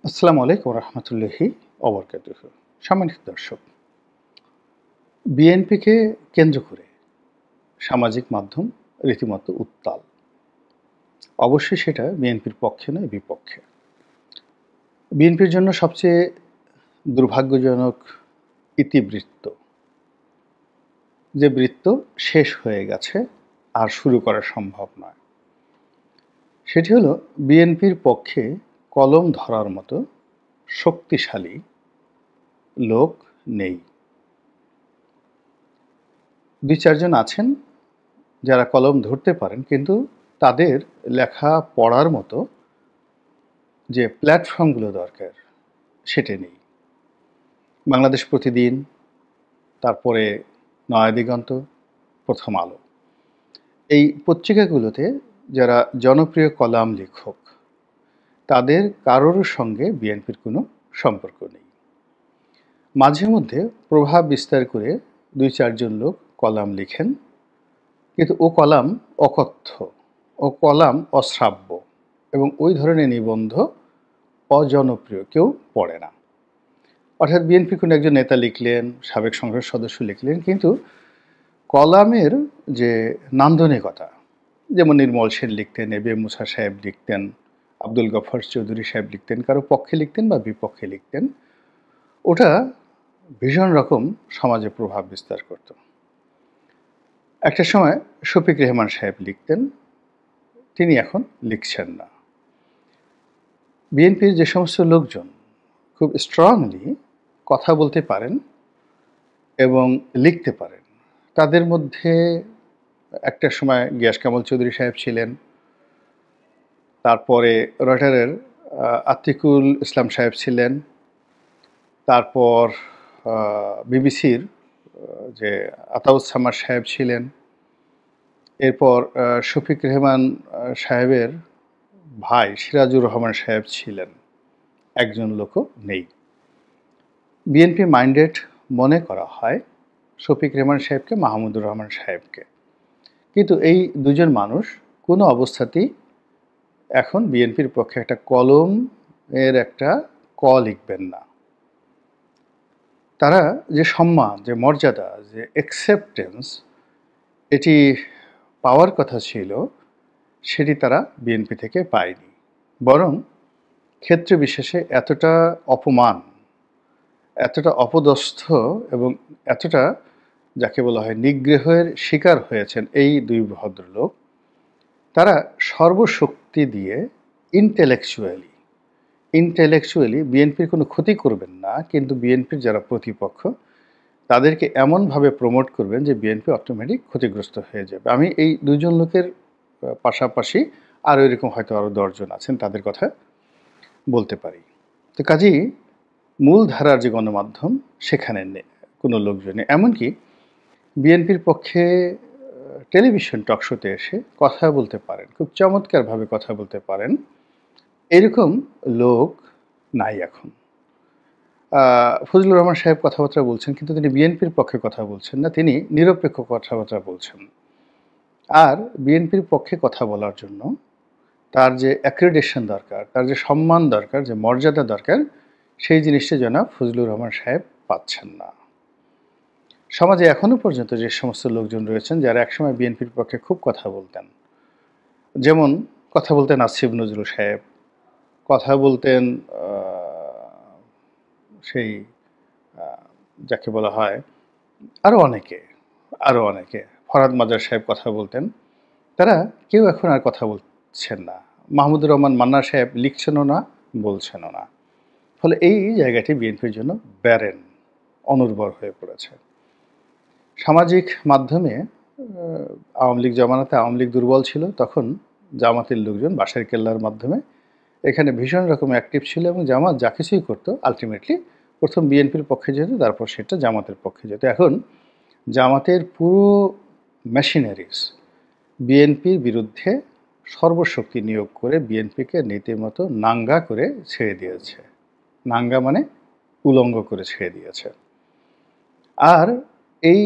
আসসালামু আলাইকুম রহমতুল্লাহি অবরকাতুহু। সম্মানিত দর্শক, বিএনপিকে কেন্দ্র করে সামাজিক মাধ্যম রীতিমতো উত্তাল। অবশ্যই সেটা বিএনপির পক্ষে নয়, বিপক্ষে। বিএনপির জন্য সবচেয়ে দুর্ভাগ্যজনক ইতিবৃত্ত, যে বৃত্ত শেষ হয়ে গেছে আর শুরু করা সম্ভব নয়, সেটি হলো বিএনপির পক্ষে কলম ধরার মতো শক্তিশালী লোক নেই। ২-৪ জন আছেন যারা কলম ধরতে পারেন, কিন্তু তাদের লেখা পড়ার মতো যে প্ল্যাটফর্মগুলো দরকার সেটা নেই। বাংলাদেশ প্রতিদিন, তারপরে নয়াদিগন্ত, প্রথম আলো, এই পত্রিকাগুলোতে যারা জনপ্রিয় কলাম লেখক, তাদের কারোর সঙ্গে বিএনপির কোনো সম্পর্ক নেই। মাঝে মধ্যে প্রভাব বিস্তার করে ২-৪ জন লোক কলাম লিখেন, কিন্তু ও কলাম অকথ্য, ও কলাম অশ্রাব্য, এবং ওই ধরনের নিবন্ধ অজনপ্রিয়, কেউ পড়ে না। অর্থাৎ বিএনপি কোনো একজন নেতা লিখলেন, সাবেক সংসদ সদস্য লিখলেন, কিন্তু কলামের যে নান্দনিকতা, যেমন নির্মল সেন লিখতেন, এ বি এম মূসা সাহেব লিখতেন, আব্দুল গফফার চৌধুরী সাহেব লিখতেন, কারো পক্ষে লিখতেন বা বিপক্ষে লিখতেন, ওটা ভীষণ রকম সমাজে প্রভাব বিস্তার করত। একটা সময় শফিক রেহমান সাহেব লিখতেন, তিনি এখন লিখছেন না। বিএনপির যে সমস্ত লোকজন খুব স্ট্রংলি কথা বলতে পারেন এবং লিখতে পারেন, তাদের মধ্যে একটা সময় গিয়াস কামাল চৌধুরী সাহেব ছিলেন, তারপরে রয়টারের আতিকুল ইসলাম সাহেব ছিলেন, তারপর বিবিসির যে আতাউস সামার সাহেব ছিলেন, এরপর শফিক রেহমান সাহেবের ভাই সিরাজুর রহমান সাহেব ছিলেন। একজন লোকও নেই। বিএনপি মাইন্ডেড মনে করা হয় শফিক রেহমান সাহেবকে, মাহমুদুর রহমান সাহেবকে, কিন্তু এই দুজন মানুষ কোনো অবস্থাতেই এখন বিএনপির পক্ষে একটা কলম এর একটা ক লিখবেন না। তারা যে সম্মান, যে মর্যাদা, যে অ্যাকসেপ্টেন্স এটি পাওয়ার কথা ছিল, সেটি তারা বিএনপি থেকে পায়নি। বরং ক্ষেত্র বিশেষে এতটা অপমান, এতটা অপদস্থ এবং এতটা যাকে বলা হয় নিগ্রহের শিকার হয়েছেন এই দুই ভদ্রলোক, তারা সর্বশক্তি দিয়ে ইন্টেলেকচুয়ালি বিএনপির কোনো ক্ষতি করবেন না, কিন্তু বিএনপির যারা প্রতিপক্ষ তাদেরকে এমনভাবে প্রমোট করবেন যে বিএনপি অটোমেটিক ক্ষতিগ্রস্ত হয়ে যাবে। আমি এই দুজন লোকের পাশাপাশি আরও এরকম হয়তো আরও 10 জন আছেন, তাদের কথা বলতে পারি। তো কাজেই মূলধারার যে গণমাধ্যম, সেখানে কোনো লোকজন নেই। এমনকি বিএনপির পক্ষে টেলিভিশন টকশোতে এসে কথা বলতে পারেন, খুব চমৎকারভাবে কথা বলতে পারেন, এরকম লোক নাই এখন। ফজলুর রহমান সাহেব কথাবার্তা বলছেন, কিন্তু তিনি বিএনপির পক্ষে কথা বলছেন না, তিনি নিরপেক্ষ কথাবার্তা বলছেন। আর বিএনপির পক্ষে কথা বলার জন্য তার যে অ্যাক্রেডিটেশন দরকার, তার যে সম্মান দরকার, যে মর্যাদা দরকার, সেই জিনিসটা জনাব ফজলুর রহমান সাহেব পাচ্ছেন না। সমাজে এখনও পর্যন্ত যে সমস্ত লোকজন রয়েছেন যারা একসময় বিএনপির পক্ষে খুব কথা বলতেন, যেমন কথা বলতেন আসিফ নজরুল সাহেব, কথা বলতেন সেই যাকে বলা হয় আরও অনেকে, ফরহাদ মাজার সাহেব কথা বলতেন, তারা কেউ এখন আর কথা বলছেন না। মাহমুদুর রহমান মান্না সাহেব লিখছেনও না, বলছেনও না। ফলে এই জায়গাটি বিএনপির জন্য ব্যারেন, অনুর্বর হয়ে পড়েছে। সামাজিক মাধ্যমে আওয়ামী লীগ জমানাতে আওয়ামী লীগ দুর্বল ছিল, তখন জামাতের লোকজন বাঁশের কেল্লার মাধ্যমে এখানে ভীষণ রকম অ্যাক্টিভ ছিল, এবং জামাত যা কিছুই করতো আলটিমেটলি প্রথম বিএনপির পক্ষে যেত, তারপর সেটা জামাতের পক্ষে যেত। এখন জামাতের পুরো মেশিনারিজ বিএনপির বিরুদ্ধে সর্বশক্তি নিয়োগ করে বিএনপিকে নীতিমতো নাঙ্গা করে ছেড়ে দিয়েছে। নাঙ্গা মানে উলঙ্গ করে ছেড়ে দিয়েছে। আর এই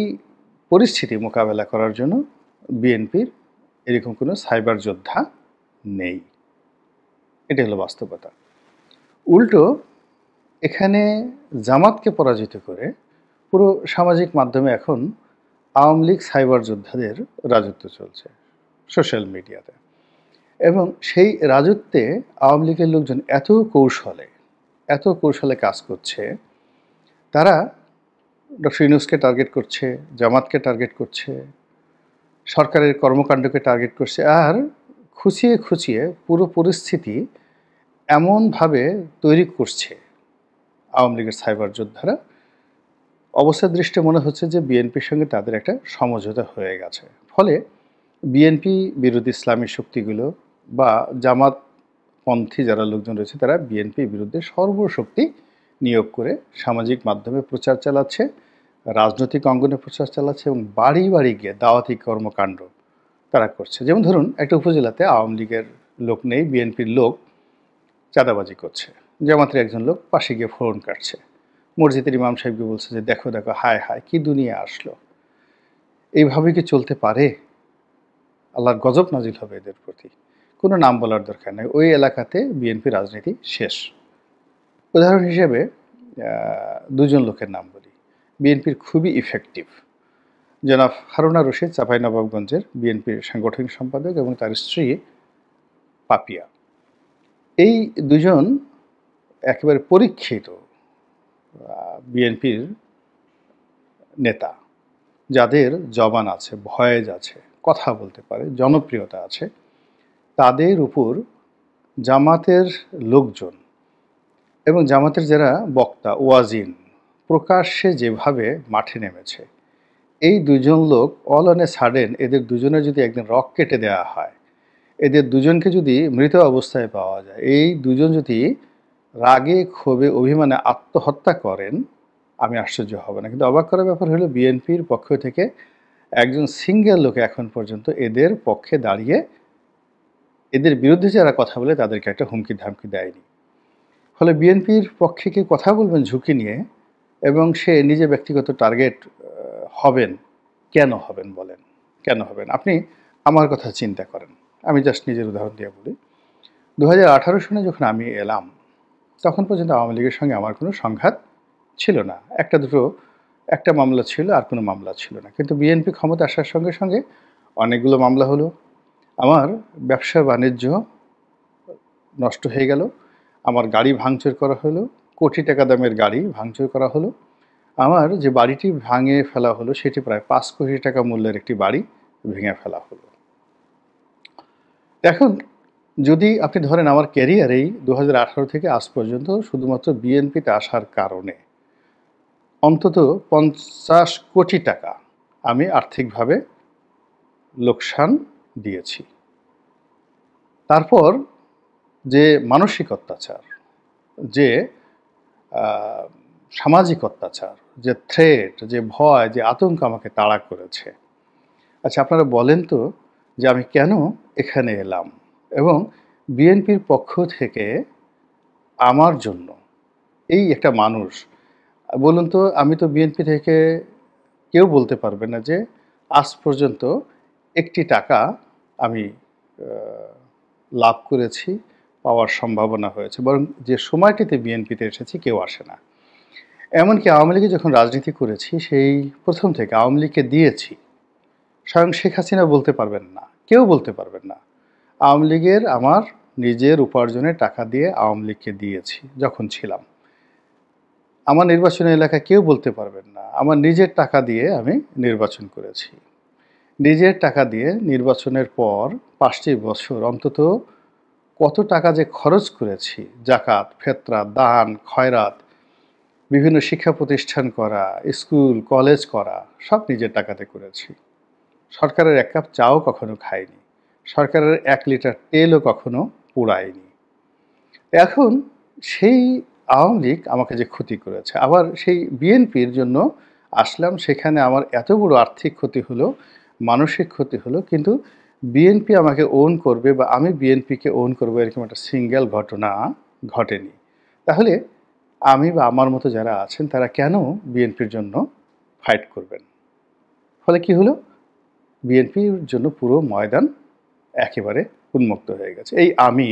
পরিস্থিতি মোকাবেলা করার জন্য বিএনপির এরকম কোনো সাইবার যোদ্ধা নেই। এটা হলো বাস্তবতা। উল্টো এখানে জামাতকে পরাজিত করে পুরো সামাজিক মাধ্যমে এখন আওয়ামী লীগ সাইবার যোদ্ধাদের রাজত্ব চলছে সোশ্যাল মিডিয়াতে। এবং সেই রাজত্বে আওয়ামী লীগের লোকজন এত কৌশলে কাজ করছে। তারা ডক্টর ইউনূসকে টার্গেট করছে, জামাতকে টার্গেট করছে, সরকারের কর্মকাণ্ডকে টার্গেট করছে, আর খুঁচিয়ে খুঁচিয়ে পুরো পরিস্থিতি এমনভাবে তৈরি করছে আওয়ামী লীগের সাইবার যোদ্ধারা। অবস্থার দৃষ্টে মনে হচ্ছে যে বিএনপির সঙ্গে তাদের একটা সমঝোতা হয়ে গেছে। ফলে বিএনপি বিরোধী ইসলামী শক্তিগুলো বা জামাতপন্থী যারা লোকজন রয়েছে তারা বিএনপি বিরুদ্ধে সর্বশক্তি নিয়োগ করে সামাজিক মাধ্যমে প্রচার চালাচ্ছে, রাজনৈতিক অঙ্গনে প্রচার চালাচ্ছে এবং বাড়ি বাড়ি গিয়ে দাওয়াতি কর্মকাণ্ড তারা করছে। যেমন ধরুন, একটা উপজেলাতে আওয়ামী লীগের লোক নেই, বিএনপির লোক চাঁদাবাজি করছে, জামাতের একজন লোক পাশে গিয়ে ফোন কাটছে, মসজিদের ইমাম সাহেবকে বলছে যে দেখো দেখো, হায় হায়, কি দুনিয়া আসলো, এইভাবে কি চলতে পারে? আল্লাহর গজব নাজিল হবে এদের প্রতি। কোনো নাম বলার দরকার নেই, ওই এলাকাতে বিএনপি রাজনীতি শেষ। উদাহরণ হিসেবে দুজন লোকের নাম বলি, বিএনপির খুবই ইফেক্টিভ, জনাব হারুনা রশিদ, চাঁপাইনবাবগঞ্জের বিএনপির সাংগঠনিক সম্পাদক, এবং তার স্ত্রী পাপিয়া। এই দুজন একেবারে পরীক্ষিত বিএনপির নেতা, যাদের জবান আছে, ভয়েস আছে, কথা বলতে পারে, জনপ্রিয়তা আছে। তাদের উপর জামাতের লোকজন এবং জামাতের যারা বক্তা, ওয়াজিন, প্রকাশ্যে যেভাবে মাঠে নেমেছে, এই দুজন লোক অল অন এ সাডেন এদের দুজনের যদি একদিন রক কেটে দেওয়া হয়, এদের দুজনকে যদি মৃত অবস্থায় পাওয়া যায়, এই দুজন যদি রাগে ক্ষোভে অভিমানে আত্মহত্যা করেন, আমি আশ্চর্য হব না। কিন্তু অবাক করার ব্যাপার হলো, বিএনপির পক্ষ থেকে একজন সিঙ্গেল লোক এখন পর্যন্ত এদের পক্ষে দাঁড়িয়ে এদের বিরুদ্ধে যারা কথা বলে তাদেরকে একটা হুমকি ধামকি দেয়নি। ফলে বিএনপির পক্ষে কেউ কথা বলবেন ঝুঁকি নিয়ে, এবং সে নিজে ব্যক্তিগত টার্গেট হবেন। কেন হবেন বলেন? কেন হবেন? আপনি আমার কথা চিন্তা করেন। আমি জাস্ট নিজের উদাহরণ দিয়ে বলি। 2018 সনে যখন আমি এলাম, তখন পর্যন্ত আওয়ামী লীগের সঙ্গে আমার কোনো সংঘাত ছিল না। একটা মামলা ছিল, আর কোনো মামলা ছিল না। কিন্তু বিএনপি ক্ষমতা আসার সঙ্গে সঙ্গে অনেকগুলো মামলা হলো। আমার ব্যবসা বাণিজ্য নষ্ট হয়ে গেল, আমার গাড়ি ভাঙচুর করা হলো, কোটি টাকা দামের গাড়ি ভাঙচুর করা হলো। আমার যে বাড়িটি ভাঙে ফেলা হলো সেটি প্রায় 5 কোটি টাকা মূল্যের একটি বাড়ি ভেঙে ফেলা হলো। এখন যদি আপনি ধরেন আমার ক্যারিয়ারেই 2018 থেকে আজ পর্যন্ত শুধুমাত্র বিএনপিতে আসার কারণে অন্তত 50 কোটি টাকা আমি আর্থিকভাবে লোকসান দিয়েছি। তারপর যে মানসিক অত্যাচার, যে সামাজিক অত্যাচার, যে থ্রেট, যে ভয়, যে আতঙ্ক আমাকে তাড়া করেছে। আচ্ছা, আপনারা বলেন তো যে আমি কেন এখানে এলাম, এবং বিএনপির পক্ষ থেকে আমার জন্য এই একটা মানুষ, বলুন তো, আমি তো বিএনপি থেকে কেউ বলতে পারবে না যে আজ পর্যন্ত একটি টাকা আমি লাভ করেছি, পাওয়ার সম্ভাবনা হয়েছে। বরং যে সময়টিতে বিএনপিতে এসেছি কেউ আসে না। এমনকি আওয়ামী লীগে যখন রাজনীতি করেছি, সেই প্রথম থেকে আওয়ামী লীগকে দিয়েছি। স্বয়ং শেখ হাসিনা বলতে পারবেন না, কেউ বলতে পারবেন না আওয়ামী লীগের আমার নিজের উপার্জনের টাকা দিয়ে আওয়ামী লীগকে দিয়েছি যখন ছিলাম। আমার নির্বাচনী এলাকায় কেউ বলতে পারবেন না আমার নিজের টাকা দিয়ে আমি নির্বাচন করেছি। নিজের টাকা দিয়ে নির্বাচনের পর 5টি বছর অন্তত কত টাকা যে খরচ করেছি, জাকাত, ফেতরা, দান, খয়রাত, বিভিন্ন শিক্ষা প্রতিষ্ঠান করা, স্কুল কলেজ করা, সব নিজের টাকাতে করেছি। সরকারের 1 কাপ চাও কখনো খাইনি, সরকারের 1 লিটার তেলও কখনো পোড়ায়নি। এখন সেই আওয়ামী লীগ আমাকে যে ক্ষতি করেছে, আবার সেই বিএনপির জন্য আসলাম, সেখানে আমার এত বড় আর্থিক ক্ষতি হলো, মানসিক ক্ষতি হলো, কিন্তু বিএনপি আমাকে ওন করবে বা আমি বিএনপিকে ওন করবো এরকম একটা সিঙ্গেল ঘটনা ঘটেনি। তাহলে আমি বা আমার মতো যারা আছেন তারা কেন বিএনপির জন্য ফাইট করবেন? ফলে কি হলো? বিএনপির জন্য পুরো ময়দান একেবারে উন্মুক্ত হয়ে গেছে। এই আমি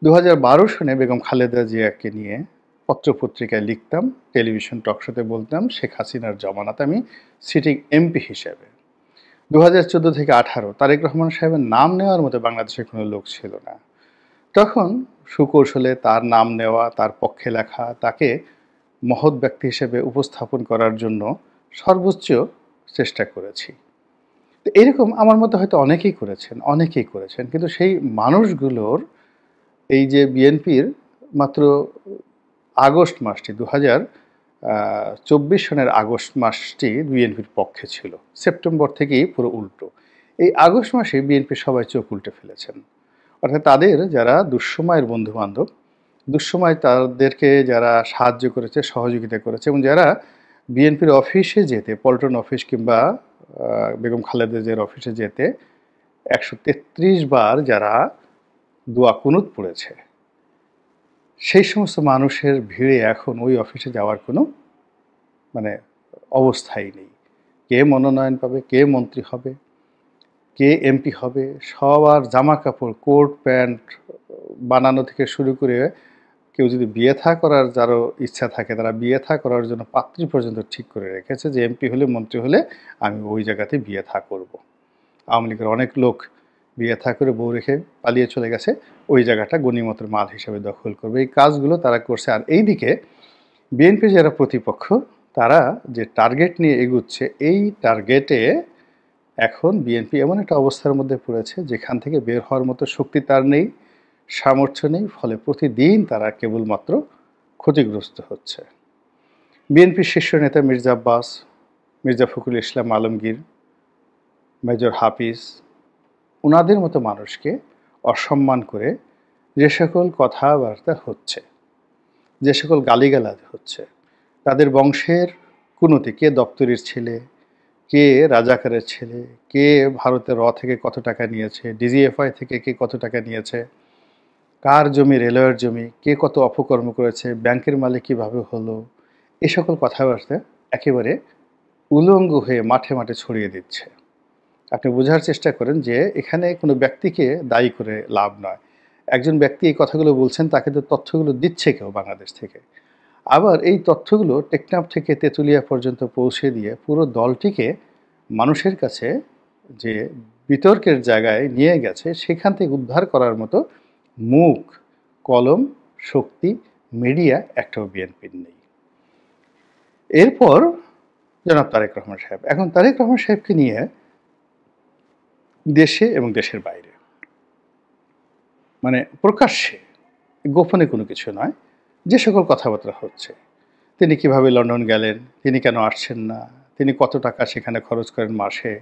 2012 সনে বেগম খালেদা জিয়াকে নিয়ে পত্রপত্রিকায় লিখতাম, টেলিভিশন টকশোতে বলতাম শেখ হাসিনার জমানাতে আমি সিটিং এমপি হিসেবে। 2014 থেকে 18 তারেক রহমান সাহেবের নাম নেওয়ার মতো বাংলাদেশের কোনো লোক ছিল না। তখন সুকৌশলে তার নাম নেওয়া, তার পক্ষে লেখা, তাকে মহৎ ব্যক্তি হিসেবে উপস্থাপন করার জন্য সর্বোচ্চ চেষ্টা করেছি। তো এরকম আমার মতো হয়তো অনেকেই করেছেন। কিন্তু সেই মানুষগুলোর এই যে বিএনপির মাত্র আগস্ট মাসটি 2024 সনের আগস্ট মাসটি বিএনপির পক্ষে ছিল। সেপ্টেম্বর থেকেই পুরো উল্টো। এই আগস্ট মাসে বিএনপির সবাই চোখ উল্টে ফেলেছেন। অর্থাৎ তাদের যারা দুঃসময়ের বন্ধু-বান্ধব, দুঃসময় তাদেরকে যারা সাহায্য করেছে, সহযোগিতা করেছে এবং যারা বিএনপির অফিসে যেতে, পল্টন অফিস কিংবা বেগম খালেদা জিয়ার অফিসে যেতে 133 বার যারা দোয়া কুনুত পড়েছে, সেই সমস্ত মানুষের ভিড়ে এখন ওই অফিসে যাওয়ার কোনো মানে অবস্থাই নেই। কে মনোনয়ন পাবে, কে মন্ত্রী হবে, কে এমপি হবে, সবার জামা কাপড়, কোট প্যান্ট বানানো থেকে শুরু করে কেউ যদি বিয়ে থা করার যারও ইচ্ছা থাকে, তারা বিয়ে থা করার জন্য পাত্রী পর্যন্ত ঠিক করে রেখেছে যে এমপি হলে, মন্ত্রী হলে আমি ওই জায়গাতে বিয়ে থা করব। আওয়ামী লীগের অনেক লোক বিয়ে থা করে বউ রেখে পালিয়ে চলে গেছে, ওই জায়গাটা গনিমতের মাল হিসেবে দখল করবে। এই কাজগুলো তারা করছে। আর এইদিকে বিএনপি যারা প্রতিপক্ষ, তারা যে টার্গেট নিয়ে এগুচ্ছে, এই টার্গেটে এখন বিএনপি এমন একটা অবস্থার মধ্যে পড়েছে যেখান থেকে বের হওয়ার মতো শক্তি তার নেই, সামর্থ্য নেই। ফলে প্রতিদিন তারা কেবলমাত্র ক্ষতিগ্রস্ত হচ্ছে। বিএনপির শীর্ষ নেতা মির্জা আব্বাস, মির্জা ফখরুল ইসলাম আলমগীর, মেজর হাফিজ, ওনাদের মতো মানুষকে অসম্মান করে যে সকল কথাবার্তা হচ্ছে, যে সকল গালিগালাজ হচ্ছে, তাদের বংশের কুনতি, কে দপ্তরির ছেলে, কে রাজাকারের ছেলে, কে ভারতের থেকে কত টাকা নিয়েছে, ডিজিএফআই থেকে কে কত টাকা নিয়েছে, কার জমি রেলওয়ের জমি, কে কত অপকর্ম করেছে, ব্যাংকের মালিক কীভাবে হলো, এ সকল কথাবার্তা একেবারে উলঙ্গ হয়ে মাঠে মাঠে ছড়িয়ে দিচ্ছে। আপনি বোঝার চেষ্টা করেন যে এখানে কোনো ব্যক্তিকে দায়ী করে লাভ নয়। একজন ব্যক্তি এই কথাগুলো বলছেন, তাকে তো তথ্যগুলো দিচ্ছে কেউ বাংলাদেশ থেকে। আবার এই তথ্যগুলো টেকনাফ থেকে তেঁতুলিয়া পর্যন্ত পৌঁছে দিয়ে পুরো দলটিকে মানুষের কাছে যে বিতর্কের জায়গায় নিয়ে গেছে, সেখান থেকে উদ্ধার করার মতো মুখ, কলম, শক্তি, মিডিয়া একটাও বিএনপির নেই। এরপর জনাব তারেক রহমান সাহেব। এখন তারেক রহমান সাহেবকে নিয়ে দেশে এবং দেশের বাইরে, মানে প্রকাশ্যে, গোপনে কোনো কিছু নয়, যে সকল কথাবার্তা হচ্ছে, তিনি কিভাবে লন্ডন গেলেন, তিনি কেন আসছেন না, তিনি কত টাকা সেখানে খরচ করেন মাসে,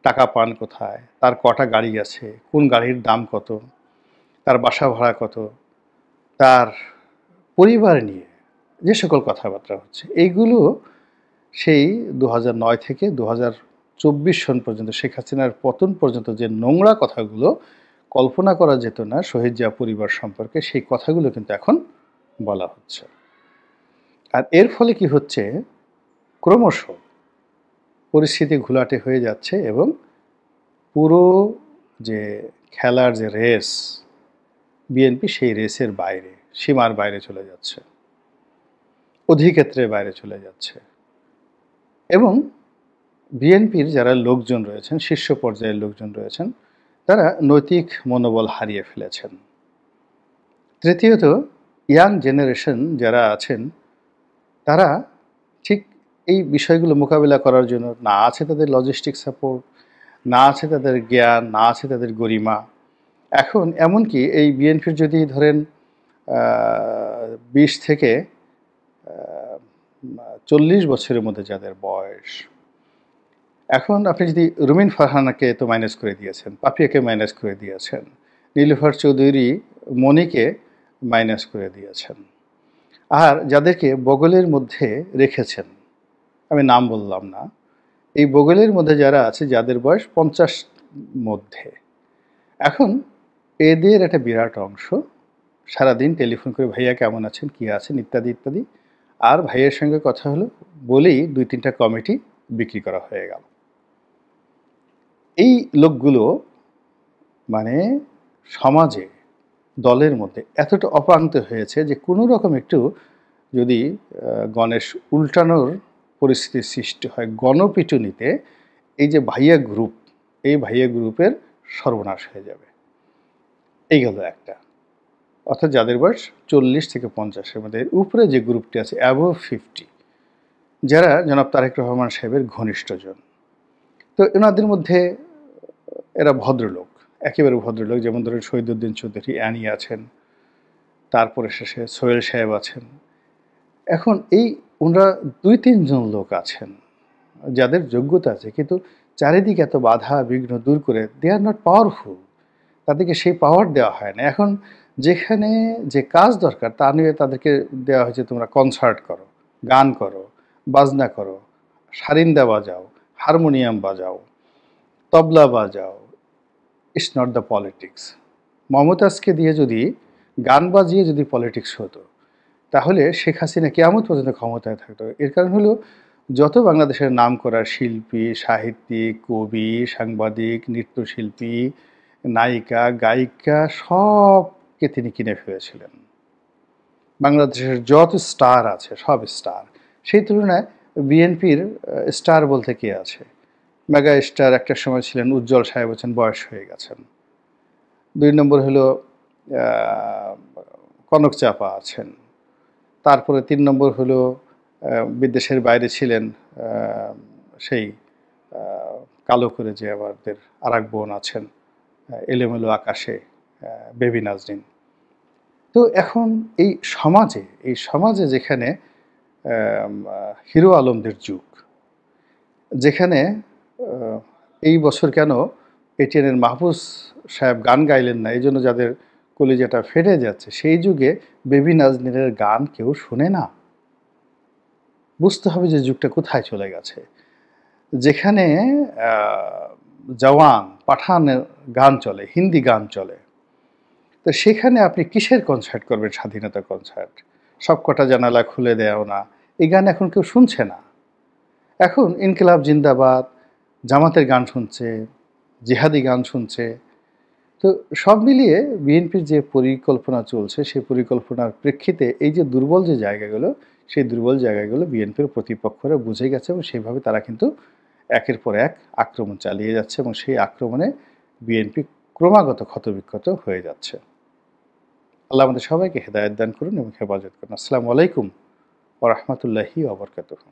টাকা পান কোথায়, তার কটা গাড়ি আছে, কোন গাড়ির দাম কত, তার বাসা ভাড়া কত, তার পরিবার নিয়ে যে সকল কথাবার্তা হচ্ছে, এইগুলো সেই 2009 থেকে 2024 সন পর্যন্ত, শেখ হাসিনার পতন পর্যন্ত যে নোংরা কথাগুলো কল্পনা করা যেত না শহীদ জিয়া পরিবার সম্পর্কে, সেই কথাগুলো কিন্তু এখন বলা হচ্ছে। আর এর ফলে কি হচ্ছে, ক্রমশ পরিস্থিতি ঘোলাটে হয়ে যাচ্ছে এবং পুরো যে খেলার যে রেস, বিএনপি সেই রেসের বাইরে, সীমার বাইরে চলে যাচ্ছে, অধিক্ষেত্রের বাইরে চলে যাচ্ছে। এবং বিএনপির যারা লোকজন রয়েছেন, শীর্ষ পর্যায়ের লোকজন রয়েছেন, তারা নৈতিক মনোবল হারিয়ে ফেলেছেন। তৃতীয়ত, ইয়াং জেনারেশন যারা আছেন, তারা ঠিক এই বিষয়গুলো মোকাবিলা করার জন্য না আছে তাদের লজিস্টিক সাপোর্ট, না আছে তাদের জ্ঞান, না আছে তাদের গরিমা। এখন এমনকি এই বিএনপির যদি ধরেন 20 থেকে 40 বছরের মধ্যে যাদের বয়স, এখন আপনি যদি রুমিন ফারহানাকে তো মাইনাস করে দিয়েছেন, পাপিয়াকে মাইনাস করে দিয়েছেন, নীলুফার চৌধুরী মনিকে মাইনাস করে দিয়েছেন, আর যাদেরকে বগলের মধ্যে রেখেছেন, আমি নাম বললাম না, এই বগলের মধ্যে যারা আছে, যাদের বয়স 50 মধ্যে, এখন এদের একটা বিরাট অংশ সারাদিন টেলিফোন করে ভাইয়া কেমন আছেন, কী আছেন, ইত্যাদি ইত্যাদি, আর ভাইয়ের সঙ্গে কথা হলো বলেই 2-3টা কমিটি বিক্রি করা হয়ে গেল। এই লোকগুলো মানে সমাজে দলের মধ্যে এতটা অপাঙ্ক্ত হয়েছে যে কোনো রকম একটু যদি গণেশ উল্টানোর পরিস্থিতির সৃষ্টি হয় গণপিটুনিতে, এই যে ভাইয়া গ্রুপ, এই ভাইয়া গ্রুপের সর্বনাশ হয়ে যাবে। এই গেল একটা। অর্থাৎ যাদের বয়স 40 থেকে 50-এর মধ্যে, এর উপরে যে গ্রুপটি আছে অ্যাবভ 50, যারা জনাব তারেক রহমান সাহেবের ঘনিষ্ঠজন। তো এনাদের মধ্যে এরা ভদ্রলোক, একেবারে ভদ্রলোক। যেমন ধরুন শহীদুদ্দিন চৌধুরী অ্যানি আছেন, তারপরে শেষে সোহেল সাহেব আছেন। এখন এই ওনারা ২-৩ জন লোক আছেন যাদের যোগ্যতা আছে, কিন্তু চারিদিকে এত বাধা বিঘ্ন দূর করে দে আর নট পাওয়ারফুল, তাদেরকে সেই পাওয়ার দেওয়া হয় না। এখন যেখানে যে কাজ দরকার তা নিয়ে তাদেরকে দেওয়া হয়েছে, তোমরা কনসার্ট করো, গান করো, বাজনা করো, সারিন্দা বাজাও, হারমোনিয়াম বাজাও, তবলা বাজাও। It's not the politics. মমতাজকে দিয়ে যদি গান বাজিয়ে যদি পলিটিক্স হতো, তাহলে শেখ হাসিনা কিয়ামত পর্যন্ত ক্ষমতায় থাকতো। এর কারণ হলো যত বাংলাদেশের নামকরা শিল্পী, সাহিত্যিক, কবি, সাংবাদিক, নৃত্যশিল্পী, নায়িকা, গায়িকা সবকে তিনি কিনে ফেলেছিলেন। বাংলাদেশের যত স্টার আছে সব স্টার। সেই তুলনায় বিএনপির স্টার বলতে কে আছে? মেগা স্টার একটা সময় ছিলেন উজ্জ্বল সাহেব, হচ্ছেন বয়স হয়ে গেছেন। ২ নম্বর হলো কনক চাপা আছেন। তারপরে ৩ নম্বর হলো বিদেশের বাইরে ছিলেন সেই কালো করে যে আমাদের আরেক বোন আছেন, এলোমেলো আকাশে, বেবি নাজরিন। তো এখন এই সমাজে যেখানে হিরো আলমদের যুগ, যেখানে এই বছর কেন এটিএনের মাহফুজ সাহেব গান গাইলেন না, এই জন্য যাদের কলিজাটা ফেটে যাচ্ছে, সেই যুগে বেবি নাজনীনের গান কেউ শোনে না। বুঝতে হবে যে যুগটা কোথায় চলে গেছে। যেখানে জওয়ান পাঠানের গান চলে, হিন্দি গান চলে, তো সেখানে আপনি কিসের কনসার্ট করবেন? স্বাধীনতা কনসার্ট, সবকটা জানালা খুলে দেও না, এই গান এখন কেউ শুনছে না। এখন ইনকিলাব জিন্দাবাদ, জামাতের গান শুনছে, জিহাদি গান শুনছে। তো সব মিলিয়ে বিএনপির যে পরিকল্পনা চলছে, সেই পরিকল্পনার প্রেক্ষিতে এই যে দুর্বল যে জায়গাগুলো, সেই দুর্বল জায়গাগুলো বিএনপির প্রতিপক্ষরা বুঝে গেছে এবং সেইভাবে তারা কিন্তু একের পর এক আক্রমণ চালিয়ে যাচ্ছে এবং সেই আক্রমণে বিএনপি ক্রমাগত ক্ষতবিক্ষত হয়ে যাচ্ছে। আল্লাহ আমাদের সবাইকে হেদায়েত দান করুন এবং হেফাজত করুন। আসসালামু আলাইকুম ওয়া রাহমাতুল্লাহি ওয়া বারাকাতুহু।